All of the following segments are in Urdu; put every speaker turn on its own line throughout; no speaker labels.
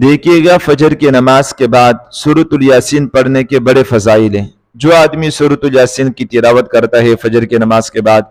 دیکھیے گا فجر کی نماز کے بعد سورۃ الیاسین پڑھنے کے بڑے فضائل ہیں۔ جو آدمی سورۃ الیاسین کی تلاوت کرتا ہے فجر کی نماز کے بعد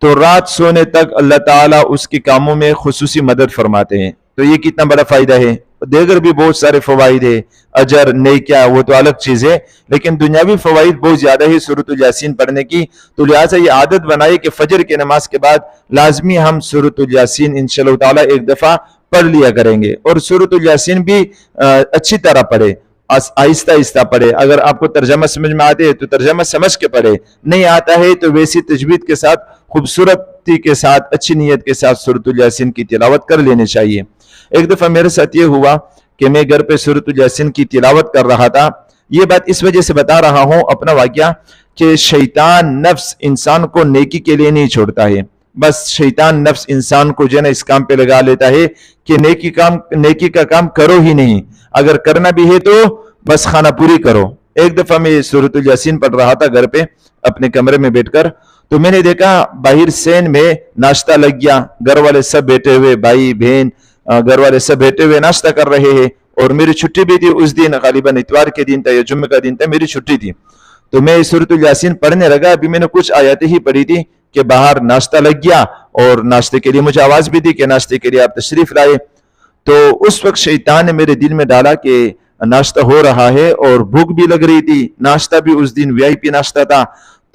تو رات سونے تک اللہ تعالیٰ اس کے کاموں میں خصوصی مدد فرماتے ہیں۔ تو یہ کتنا بڑا فائدہ ہے۔ دیگر بھی بہت سارے فوائد ہیں، اجر، نیکیاں، وہ تو الگ چیز ہے، لیکن دنیاوی فوائد بہت زیادہ ہے سورۃ الیاسین پڑھنے کی۔ تو لہٰذا یہ عادت بنائے کہ فجر کی نماز کے بعد لازمی ہم سورۃ الیاسین انشاءاللہ تعالیٰ ایک دفعہ پڑھ لیا کریں گے، اور سورۃ الیاسین بھی اچھی طرح پڑھے، آہستہ آہستہ پڑھے۔ اگر آپ کو ترجمہ سمجھ میں آتے ہے تو ترجمہ سمجھ کے پڑھے، نہیں آتا ہے تو ویسی تجوید کے ساتھ، خوبصورتی کے ساتھ، اچھی نیت کے ساتھ سورۃ الیاسین کی تلاوت کر لینی چاہیے۔ ایک دفعہ میرے ساتھ یہ ہوا کہ میں گھر پہ سورۃ الیاسین کی تلاوت کر رہا تھا۔ یہ بات اس وجہ سے بتا رہا ہوں اپنا واقعہ کہ شیطان نفس انسان کو نیکی کے لیے نہیں چھوڑتا ہے۔ بس شیطان نفس انسان کو جو ہے نا اس کام پہ لگا لیتا ہے کہ نیکی کا کام کرو ہی نہیں، اگر کرنا بھی ہے تو بس خانہ پوری کرو۔ ایک دفعہ میں سورۃ الیاسین پڑھ رہا تھا گھر پہ اپنے کمرے میں بیٹھ کر، تو میں نے دیکھا باہر سین میں ناشتہ لگ گیا، گھر والے سب بیٹھے ہوئے، بھائی بہن گھر والے سب بیٹھے ہوئے ناشتہ کر رہے ہیں، اور میری چھٹی بھی تھی اس دن، غالباً اتوار کے دن تھا یا جمعہ کا دن تھا، میری چھٹی تھی۔ تو میں سورۃ الیاسین پڑھنے لگا، ابھی میں نے کچھ آیاتیں ہی پڑھی تھی کہ باہر ناشتہ لگ گیا، اور ناشتے کے لیے مجھے آواز بھی دی کہ ناشتے کے لیے آپ تشریف لائے۔ تو اس وقت شیطان نے میرے دل میں ڈالا کہ ناشتہ ہو رہا ہے اور بھوک بھی لگ رہی تھی، ناشتہ بھی اس دن VIP ناشتہ تھا،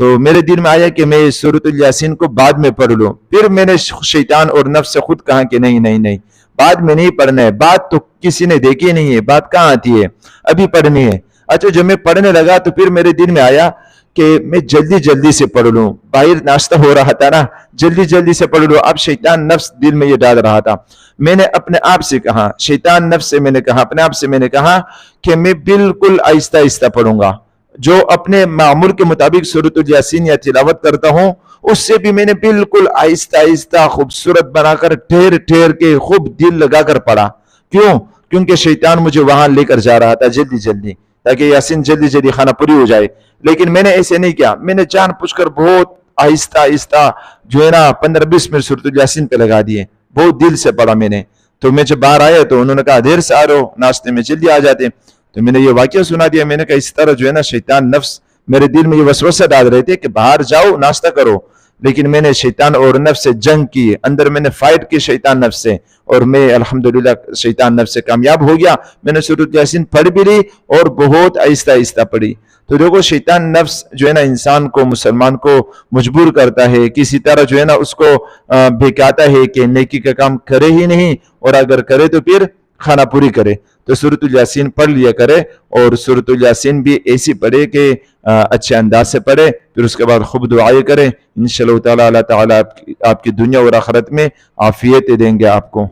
تو میرے دل میں آیا کہ میں سورۃ الیاسین کو بعد میں پڑھ لوں۔ پھر میں نے شیطان اور نفس سے خود کہا کہ نہیں، بعد میں نہیں پڑھنا ہے، بات تو کسی نے دیکھی نہیں ہے، بات کہاں آتی ہے، ابھی پڑھنی ہے۔ اچھا جب میں پڑھنے لگا تو پھر میرے دل میں آیا کہ میں جلدی سے پڑھ لوں، باہر ناشتہ ہو رہا تھا نا، جلدی سے پڑھ لوں۔ اب شیطان نفس دل میں یہ ڈال رہا تھا۔ میں نے اپنے آپ سے کہا، شیطان نفس سے میں نے کہا، اپنے آپ سے میں نے کہا کہ میں بالکل آہستہ پڑھوں گا، جو اپنے معمول کے مطابق سورۃ الیاسین یا تلاوت کرتا ہوں اس سے بھی میں نے بالکل آہستہ خوبصورت بنا کر ٹھہر کے خوب دل لگا کر پڑھا۔ کیوں؟ کیونکہ شیطان مجھے وہاں لے کر جا رہا تھا جلدی تاکہ یاسین جلدی خانہ پوری ہو جائے، لیکن میں نے ایسے نہیں کیا، میں نے جان پوچھ کر بہت آہستہ جو ہے نا 15-20 منٹ سورۃ الیاسین پہ لگا دیے، بہت دل سے پڑھا میں نے۔ تو میں جب باہر آیا تو انہوں نے کہا دیر سے آ رہے ہو، ناشتے میں جلدی آ جاتے، تو میں نے یہ واقعہ سنا دیا۔ میں نے کہا اس طرح جو ہے نا شیطان نفس میرے دل میں یہ وسوسہ ڈال رہے تھے کہ باہر جاؤ ناشتہ کرو، لیکن میں نے شیطان اور نفس سے جنگ کی، اندر میں نے فائٹ کی شیطان نفس سے، اور میں الحمدللہ شیطان نفس سے کامیاب ہو گیا۔ میں نے سورۃ الیاسین پڑھ بھی لی اور بہت آہستہ پڑھی۔ تو دیکھو شیطان نفس جو ہے نا انسان کو، مسلمان کو مجبور کرتا ہے، کسی طرح جو ہے نا اس کو بہکاتا ہے کہ نیکی کا کام کرے ہی نہیں، اور اگر کرے تو پھر خانہ پوری کرے۔ تو سورۃ الیاسین پڑھ لیا کرے، اور سورۃ الیاسین بھی ایسی پڑھے کہ اچھے انداز سے پڑھے، پھر اس کے بعد خوب دعائیں کرے، انشاءاللہ تعالی اللہ تعالی آپ کی دنیا اور آخرت میں عافیت دیں گے آپ کو۔